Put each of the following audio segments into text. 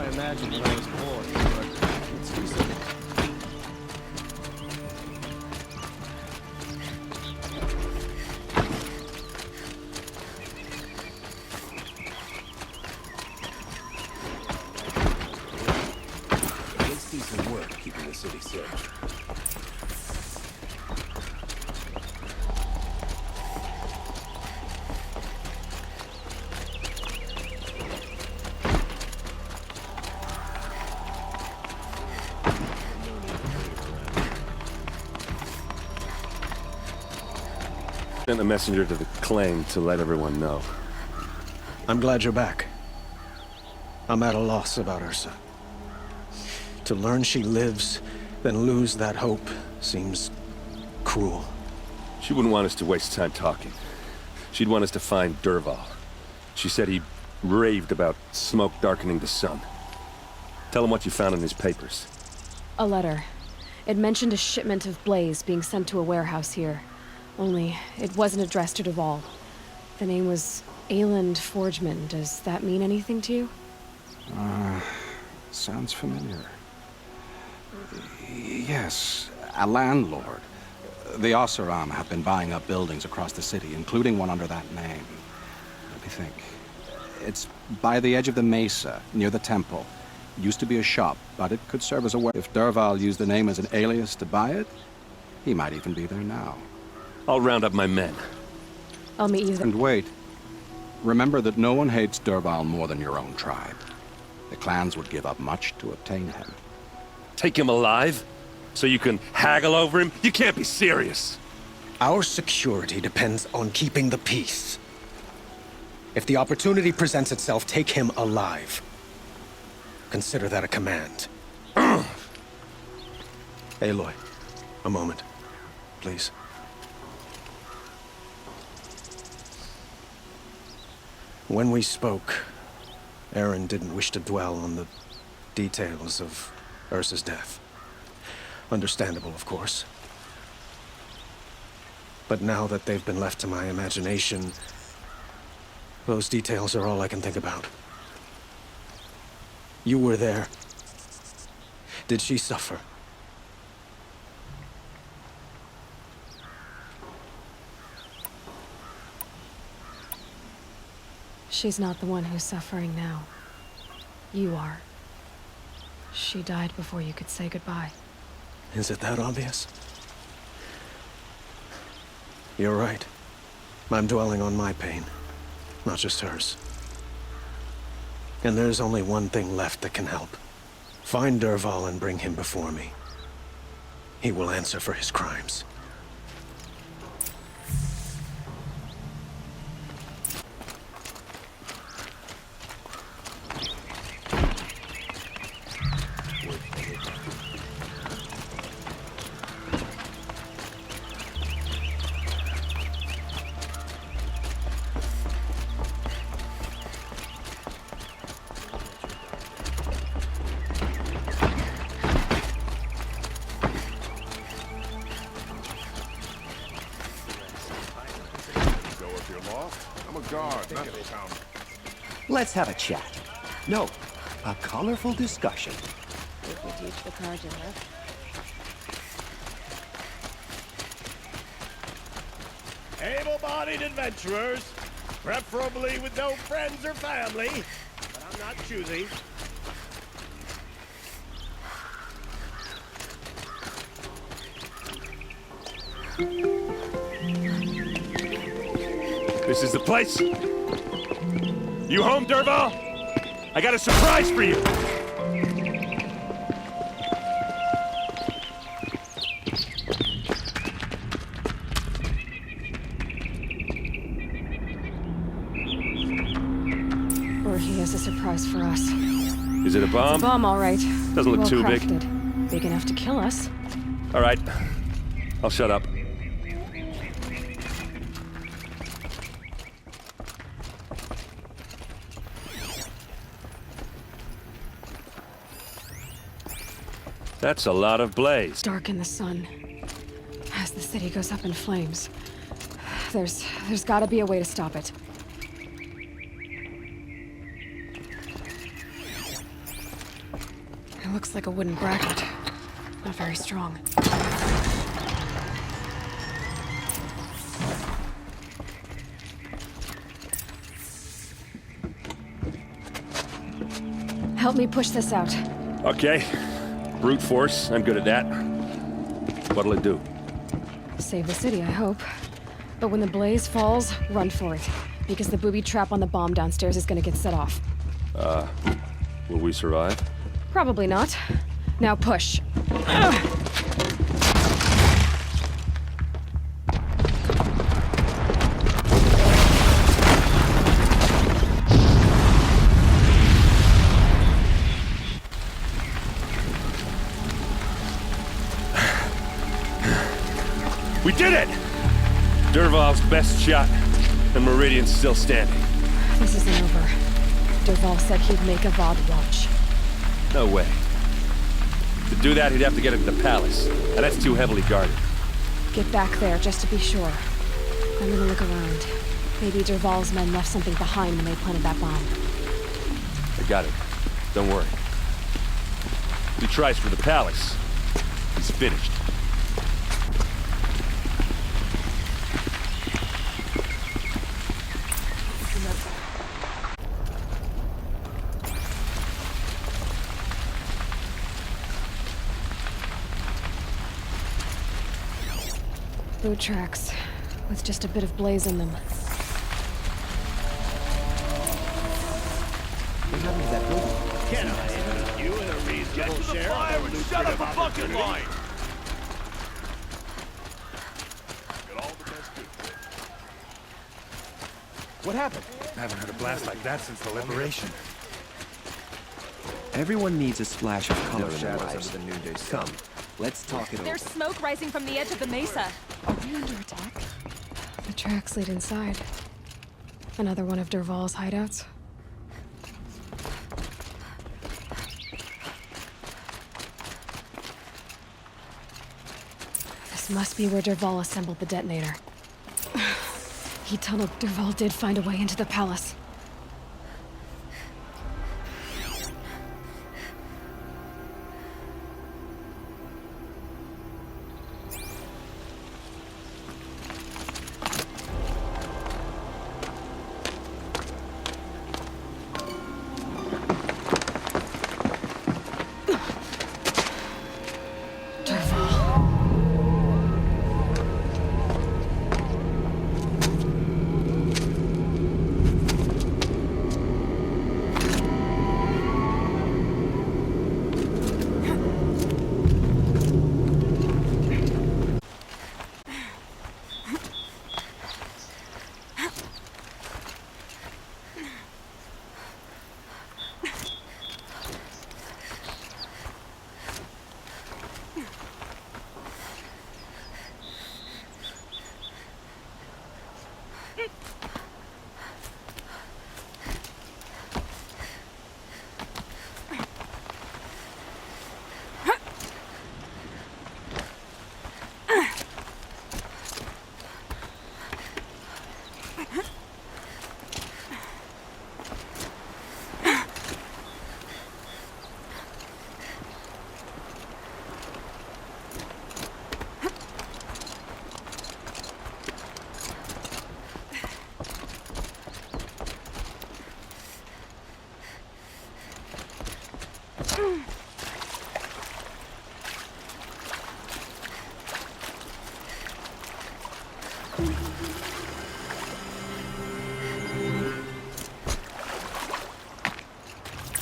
I imagined when I was born, but it's decent. It's decent work keeping the city safe. Sent a messenger to the claim to let everyone know. I'm glad you're back. I'm at a loss about Ursa. To learn she lives, then lose that hope, seems cruel. She wouldn't want us to waste time talking. She'd want us to find Dervahl. She said he raved about smoke darkening the sun. Tell him what you found in his papers. A letter. It mentioned a shipment of blaze being sent to a warehouse here. Only, it wasn't addressed to Dervahl. The name was Ayland Forgeman. Does that mean anything to you? Sounds familiar. Yes, a landlord. The Oseram have been buying up buildings across the city, including one under that name. Let me think. It's by the edge of the mesa, near the temple. It used to be a shop, but it could serve as a warehouse. If Dervahl used the name as an alias to buy it, he might even be there now. I'll round up my men. I'll meet you there. And wait. Remember that no one hates Dervahl more than your own tribe. The clans would give up much to obtain him. Take him alive? So you can haggle over him? You can't be serious. Our security depends on keeping the peace. If the opportunity presents itself, take him alive. Consider that a command. Aloy, a moment, please. When we spoke, Aaron didn't wish to dwell on the details of Ursa's death. Understandable, of course. But now that they've been left to my imagination, those details are all I can think about. You were there. Did she suffer? She's not the one who's suffering now. You are. She died before you could say goodbye. Is it that obvious? You're right. I'm dwelling on my pain, not just hers. And there's only one thing left that can help. Find Dervahl and bring him before me. He will answer for his crimes. Let's have a chat. No, a colorful discussion. If we teach the cards enough. Able-bodied adventurers, preferably with no friends or family, but I'm not choosy. This is the place. You home, Dervahl? I got a surprise for you. Or he has a surprise for us. Is it a bomb? It's a bomb, all right. Doesn't look Well too big. crafted. Big enough to kill us. All right. I'll shut up. That's a lot of blaze. Dark in the sun. As the city goes up in flames. There's gotta be a way to stop it. Looks like a wooden bracket. Not very strong. Help me push this out. Okay. Brute force, I'm good at that. What'll it do? Save the city, I hope. But when the blaze falls, run for it. Because the booby trap on the bomb downstairs is gonna get set off. Will we survive? Probably not. Now push. We did it! Dervahl's best shot, and Meridian's still standing. This isn't over. Dervahl said he'd make a VOD watch. No way. To do that, he'd have to get into the palace, and that's too heavily guarded. Get back there, just to be sure. I'm gonna look around. Maybe Dervahl's men left something behind when they planted that bomb. I got it. Don't worry. If he tries for the palace, he's finished. Boot tracks, with just a bit of blaze in them. Can I interest you in a reasonable share of the lucrative opportunity? What happened? I haven't heard a blast like that since the liberation. Everyone needs a splash of color in their shadows lives. under the noonday Come, let's talk it There's over. smoke rising from the edge of the mesa. Are we under attack? The tracks lead inside. Another one of Dervahl's hideouts. This must be where Dervahl assembled the detonator. He tunneled. Dervahl did find a way into the palace.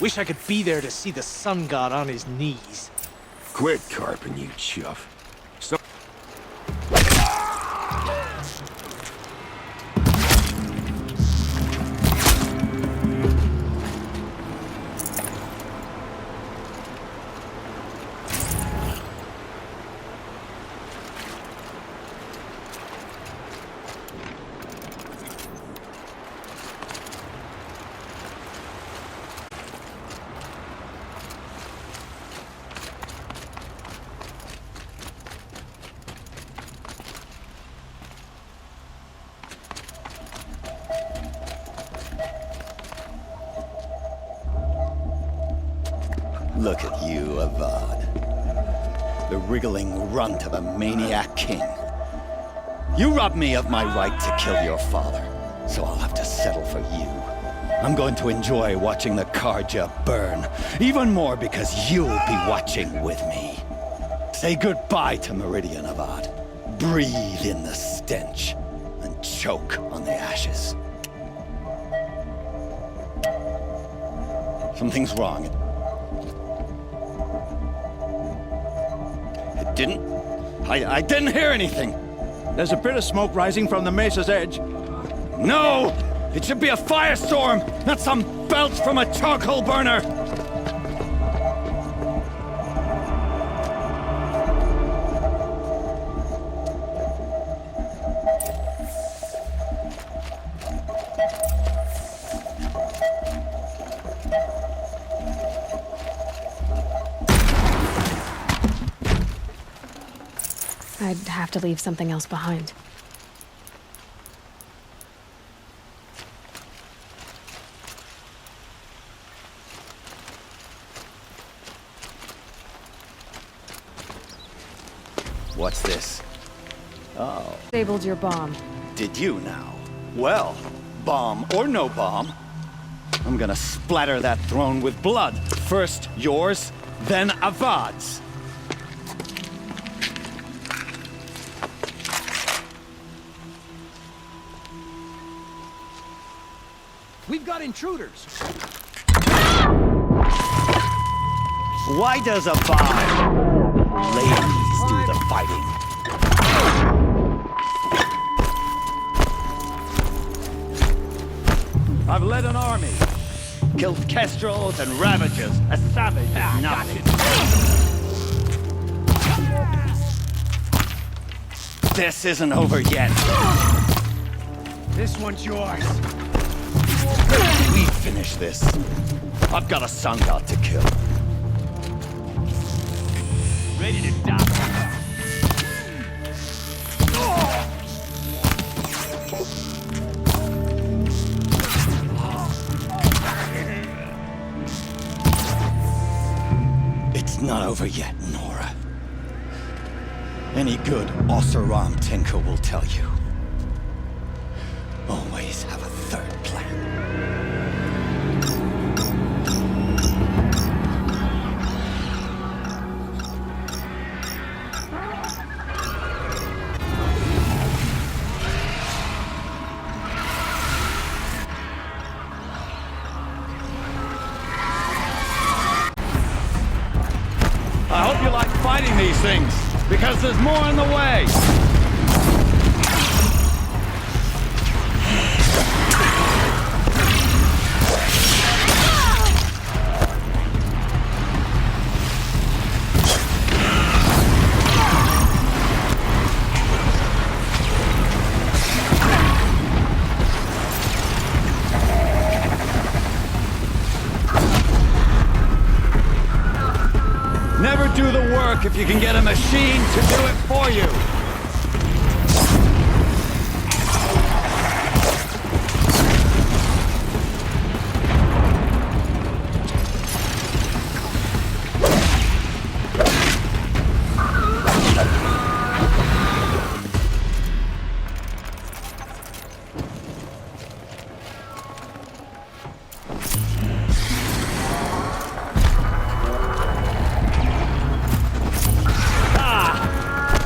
Wish I could be there to see the sun god on his knees. Quit carping, you chuff. So Look at you, Avad. The wriggling runt of a maniac king. You robbed me of my right to kill your father, so I'll have to settle for you. I'm going to enjoy watching the Karja burn, even more because you'll be watching with me. Say goodbye to Meridian, Avad. Breathe in the stench, and choke on the ashes. Something's wrong. It didn't... I didn't hear anything. There's a bit of smoke rising from the mesa's edge. No! It should be a firestorm, not some belch from a charcoal burner! I'd have to leave something else behind. What's this? Oh. Disabled your bomb. Did you now? Well, bomb or no bomb, I'm gonna splatter that throne with blood. First yours, then Avad's. We've got intruders. Why does Avad ladies do the fighting? I've led an army. Killed kestrels and ravagers. A savage is nothing. This isn't over yet. This one's yours. We finish this. I've got a sun god to kill. Ready to die. It's not over yet, Nora. Any good Oseram tinker will tell you. Always have a third plan. I hope you like fighting these things, because there's more on the way! Never do the work if you can get a machine to do it for you.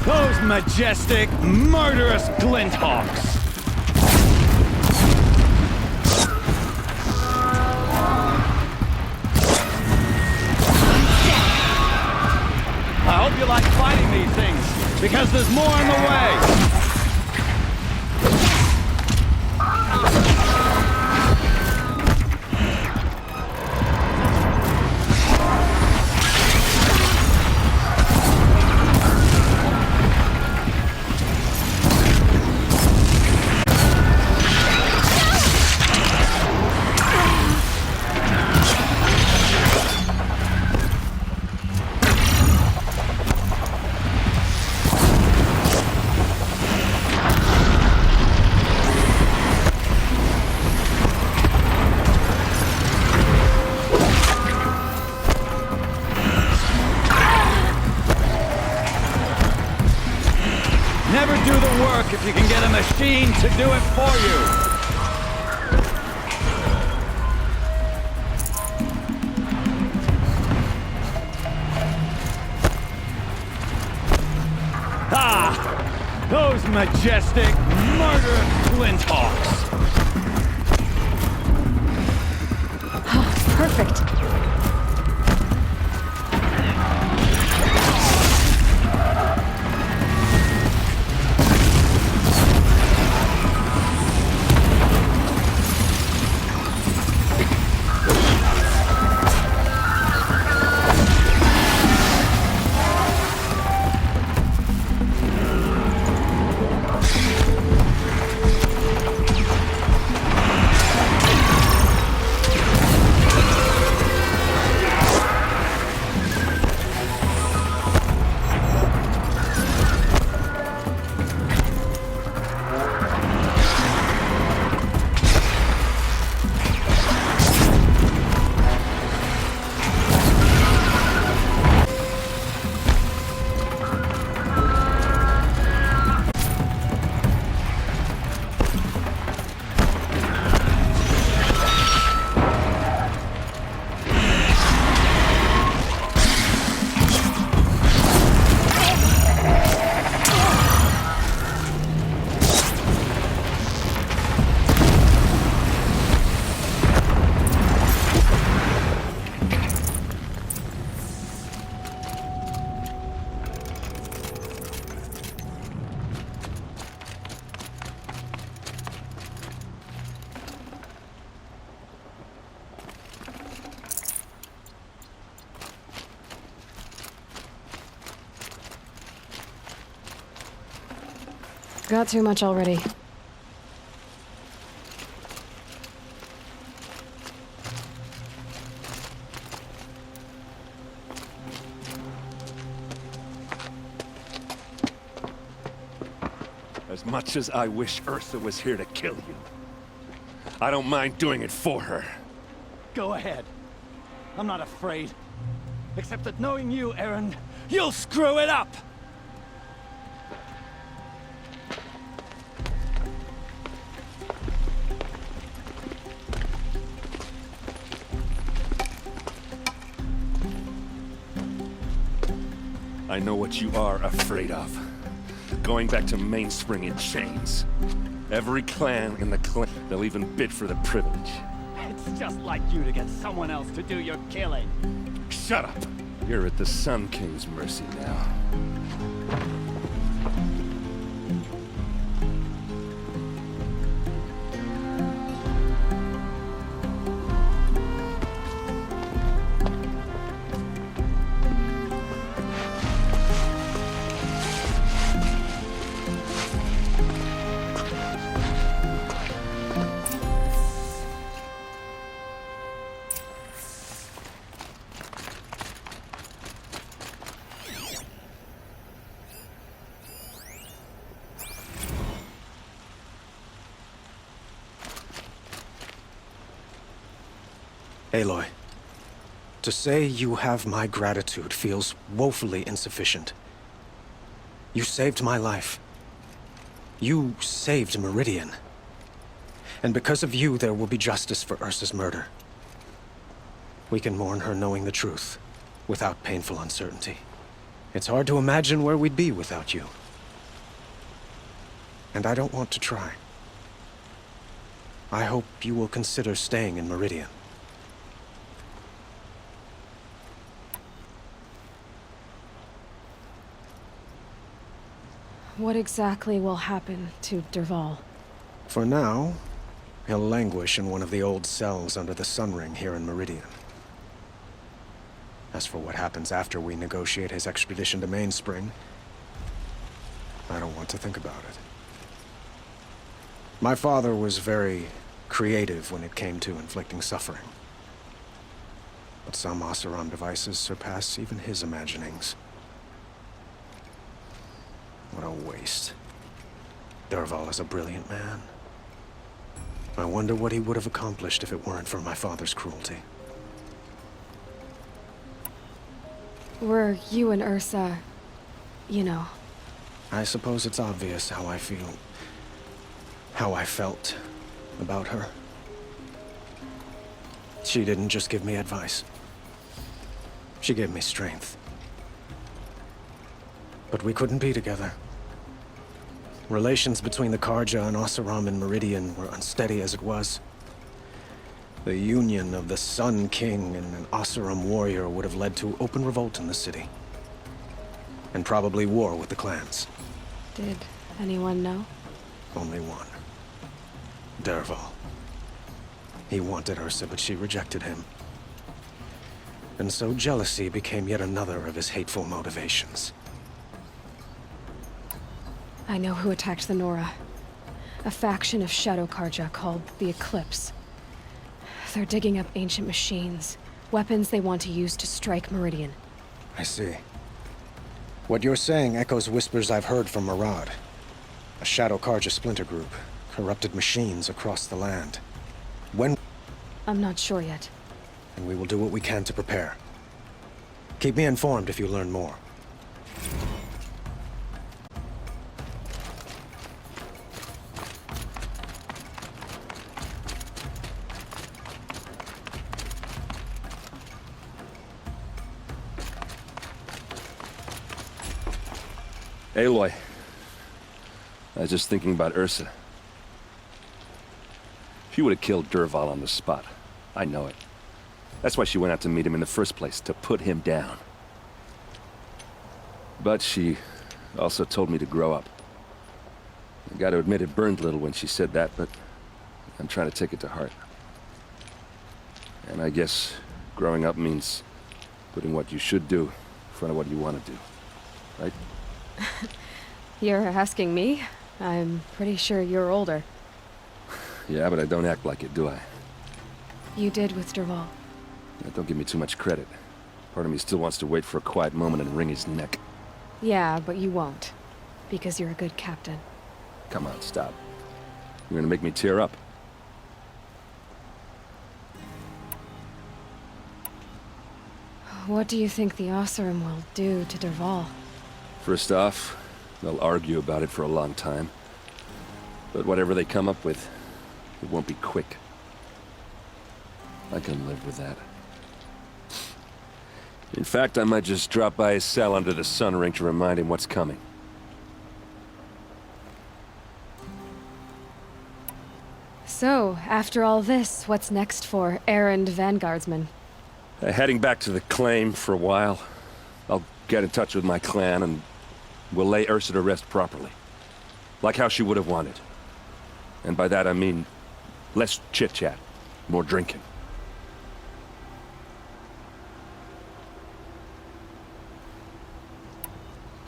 Those majestic, murderous glinthawks! I hope you like fighting these things, because there's more on the way! machine to do it for you. Ah! Those majestic, murderous flint hawks! Perfect. Got too much already. As much as I wish Ursa was here to kill you, I don't mind doing it for her. Go ahead. I'm not afraid. Except that knowing you, Aaron, you'll screw it up! I know what you are afraid of. Going back to Mainspring in chains. Every clan in the clan, they'll even bid for the privilege. It's just like you to get someone else to do your killing. Shut up! You're at the Sun King's mercy now. Aloy, to say you have my gratitude feels woefully insufficient. You saved my life. You saved Meridian. And because of you, there will be justice for Ursa's murder. We can mourn her knowing the truth, without painful uncertainty. It's hard to imagine where we'd be without you. And I don't want to try. I hope you will consider staying in Meridian. What exactly will happen to Dervahl? For now, he'll languish in one of the old cells under the Sun Ring here in Meridian. As for what happens after we negotiate his extradition to Mainspring, I don't want to think about it. My father was very creative when it came to inflicting suffering. But some Oseram devices surpass even his imaginings. What a waste. Dervahl is a brilliant man. I wonder what he would have accomplished if it weren't for my father's cruelty. Were you and Ursa, you know? I suppose it's obvious how I feel. how I felt about her. She didn't just give me advice. She gave me strength. But we couldn't be together. Relations between the Karja and Oseram and Meridian were unsteady as it was. The union of the Sun King and an Oseram warrior would have led to open revolt in the city. And probably war with the clans. Did anyone know? Only one. Dervahl. He wanted Ursa, but she rejected him. And so jealousy became yet another of his hateful motivations. I know who attacked the Nora. A faction of Shadow Karja called the Eclipse. They're digging up ancient machines, weapons they want to use to strike Meridian. I see. What you're saying echoes whispers I've heard from Murad. A Shadow Karja splinter group, corrupted machines across the land. When... I'm not sure yet. And we will do what we can to prepare. Keep me informed if you learn more. Aloy, I was just thinking about Ursa. She would have killed Dervahl on the spot. I know it. That's why she went out to meet him in the first place, to put him down. But she also told me to grow up. I gotta admit it burned a little when she said that, but I'm trying to take it to heart. And I guess growing up means putting what you should do in front of what you want to do, right? You're asking me? I'm pretty sure you're older. Yeah, but I don't act like it, do I? You did with Dervahl. Yeah, don't give me too much credit. Part of me still wants to wait for a quiet moment and wring his neck. Yeah, but you won't. Because you're a good captain. Come on, stop. You're gonna make me tear up. What do you think the Oseram will do to Dervahl? First off, they'll argue about it for a long time. But whatever they come up with, it won't be quick. I can live with that. In fact, I might just drop by his cell under the sun ring to remind him what's coming. So, after all this, what's next for errand vanguardsman? Heading back to the claim for a while. I'll get in touch with my clan and we'll lay Ursa to rest properly. Like how she would have wanted. And by that I mean less chit-chat, more drinking.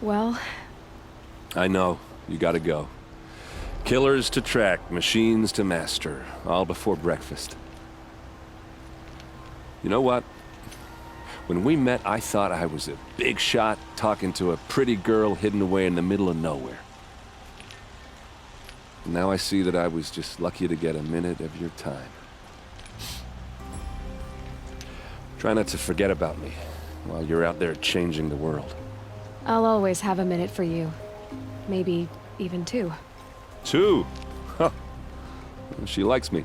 Well... I know. You gotta go. Killers to track, machines to master. All before breakfast. You know what? When we met, I thought I was a big shot talking to a pretty girl hidden away in the middle of nowhere. Now I see that I was just lucky to get a minute of your time. Try not to forget about me while you're out there changing the world. I'll always have a minute for you. Maybe even two. Two? Huh. She likes me.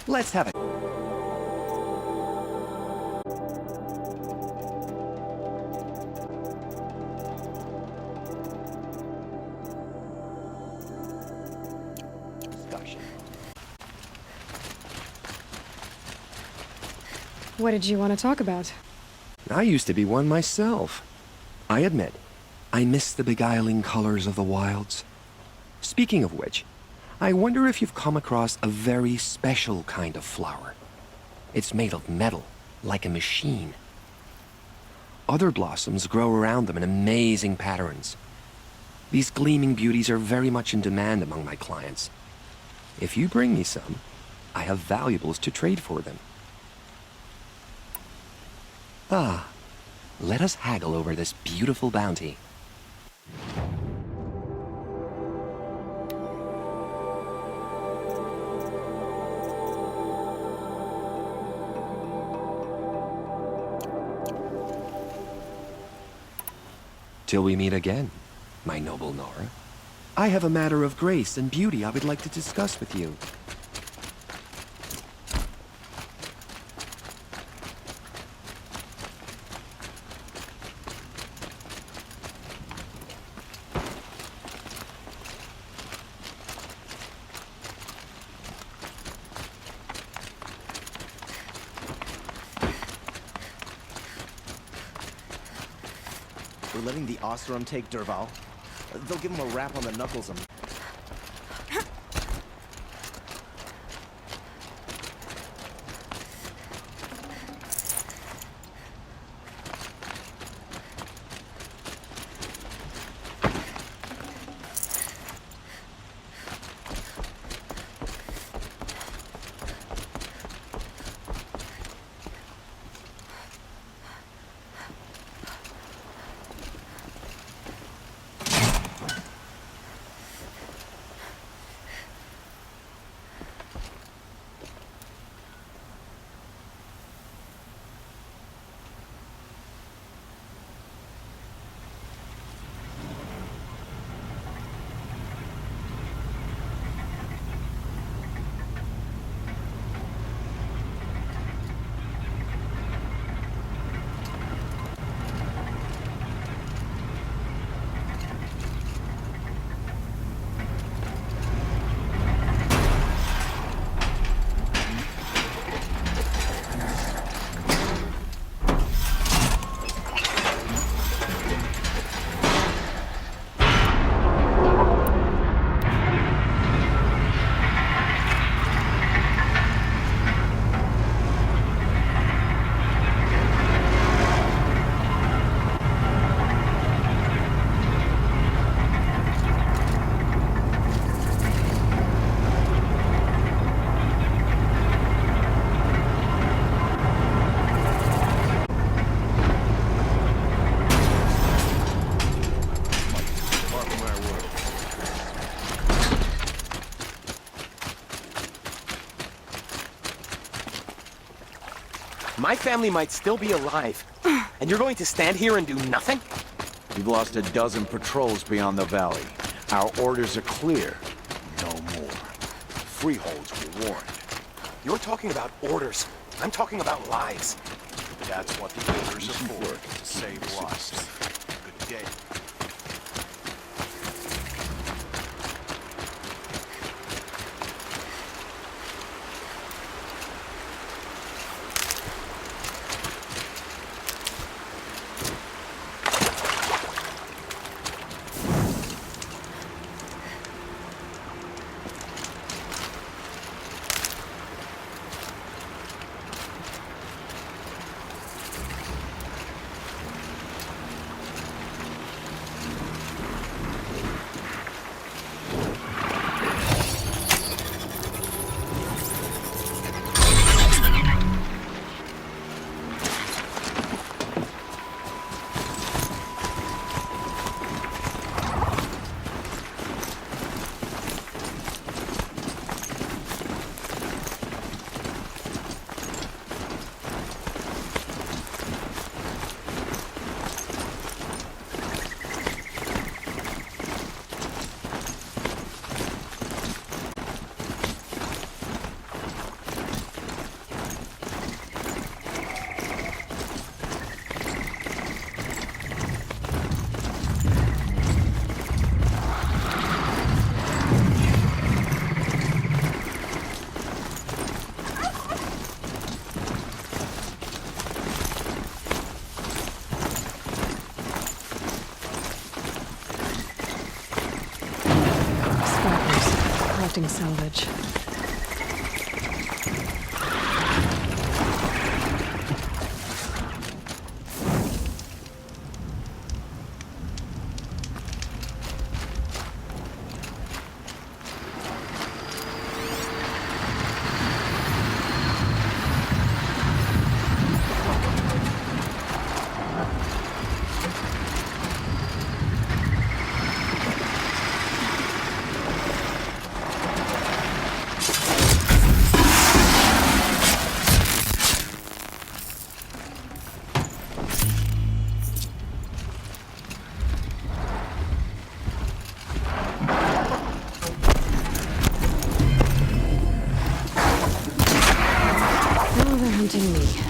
Let's have it. Discussion. What did you want to talk about? I used to be one myself. I admit, I miss the beguiling colors of the wilds. Speaking of which, I wonder if you've come across a very special kind of flower. It's made of metal, like a machine. Other blossoms grow around them in amazing patterns. These gleaming beauties are very much in demand among my clients. If you bring me some, I have valuables to trade for them. Ah, let us haggle over this beautiful bounty. Till we meet again, my noble Nora. I have a matter of grace and beauty I would like to discuss with you. We're letting the Oseram take Derval. They'll give him a rap on the knuckles and... My family might still be alive, and you're going to stand here and do nothing? We've lost a dozen patrols beyond the valley. Our orders are clear. No more. Freeholds were warned. You're talking about orders. I'm talking about lives. That's what the orders are for, to save lives. Good day. Collecting salvage. hunting me.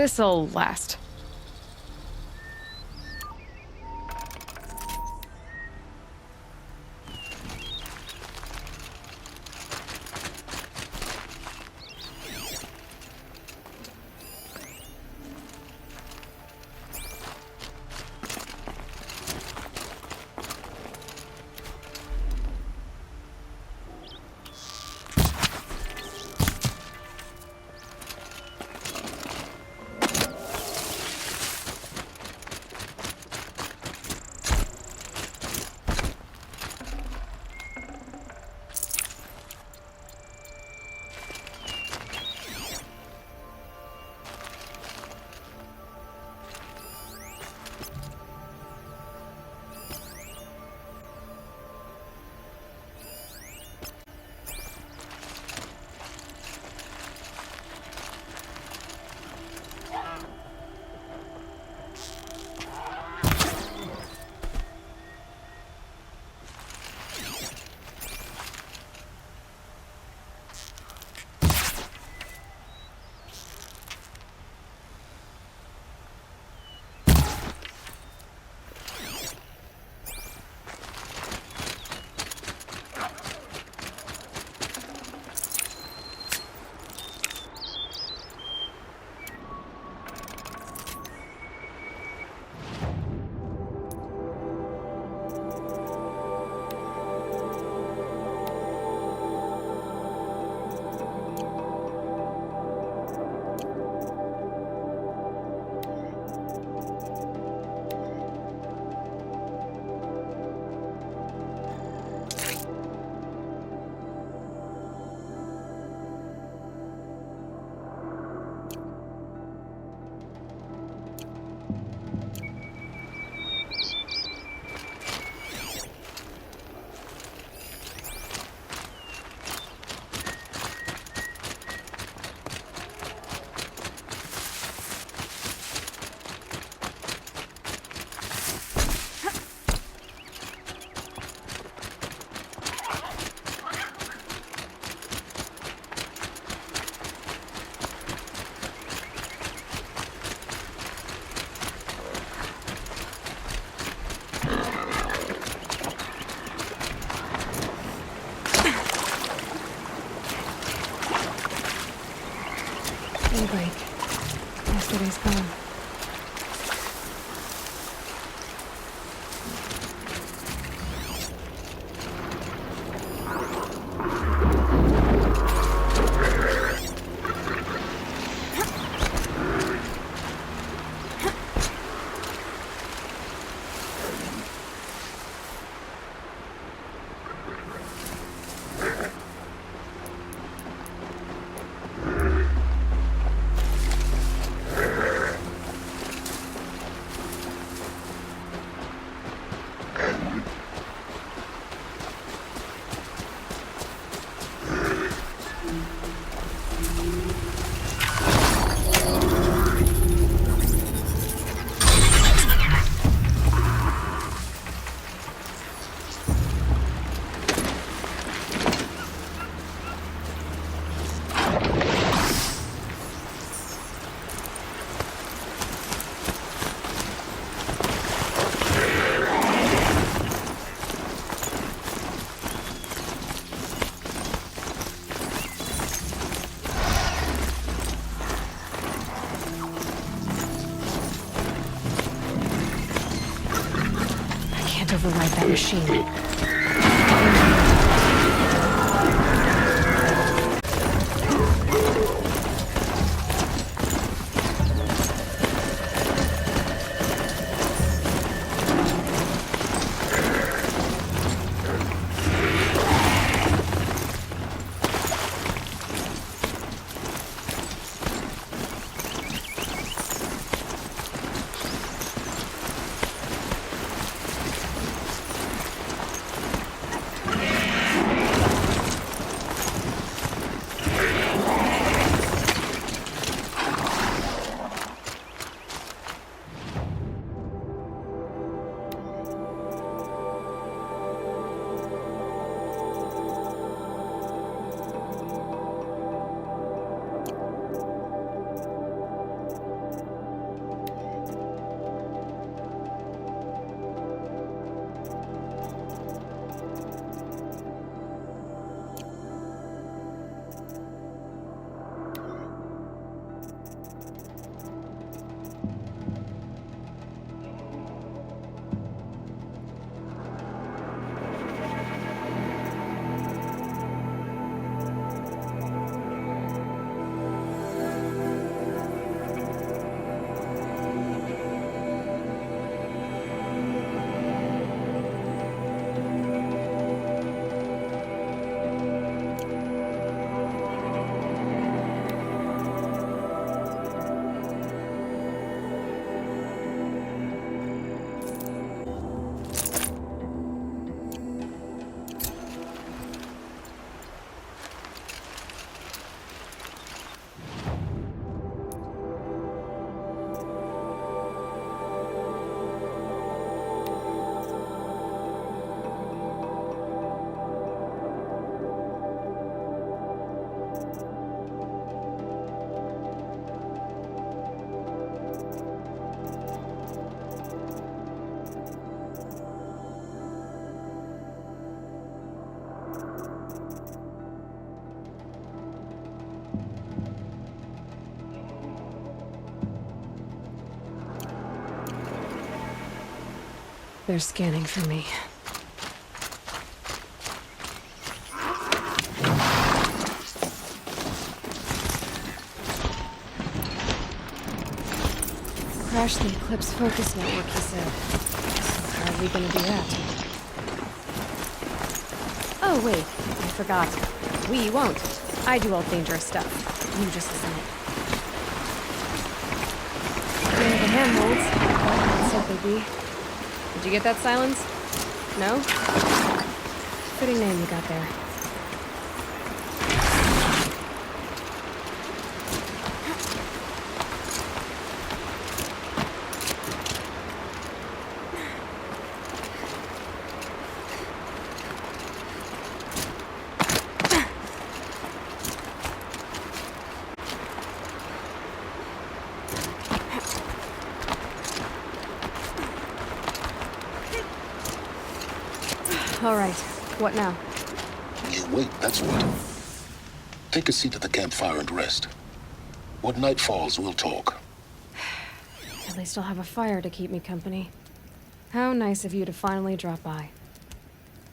This'll last. Daybreak. Yesterday's gone. Override that machine. They're scanning for me. Crash the Eclipse focus network, he said. So how are we gonna do that? Oh, wait. I forgot. We won't. I do all dangerous stuff. You just listen in. Here are the handholds. Like said they'd be. Did you get that, Silence? No? Fitting name you got there. All right. What now? You wait, that's what. Take a seat at the campfire and rest. When night falls, we'll talk. At least I'll have a fire to keep me company. How nice of you to finally drop by.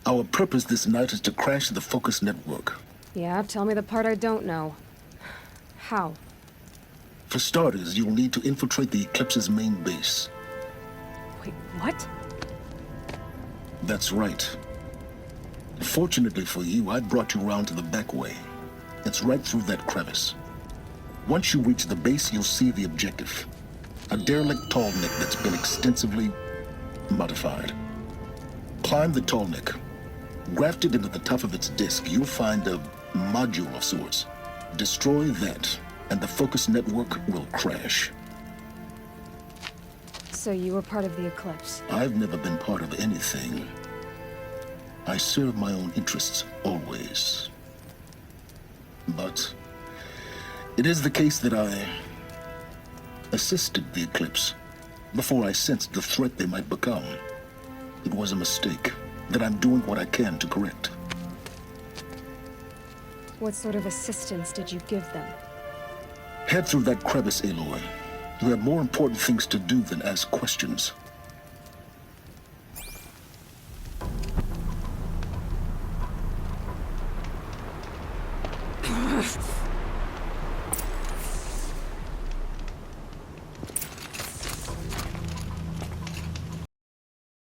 Our purpose this night is to crash the Focus network. Yeah, tell me the part I don't know. How? For starters, you'll need to infiltrate the Eclipse's main base. Wait, what? That's right. Fortunately for you, I brought you round to the back way. It's right through that crevice. Once you reach the base, you'll see the objective. A derelict tall neck that's been extensively modified. Climb the tall neck. Grafted into the top of its disk, you'll find a module of sorts. Destroy that, and the Focus network will crash. So you were part of the Eclipse? I've never been part of anything. I serve my own interests, always. But it is the case that I assisted the Eclipse before I sensed the threat they might become. It was a mistake that I'm doing what I can to correct. What sort of assistance did you give them? Head through that crevice, Aloy. You have more important things to do than ask questions.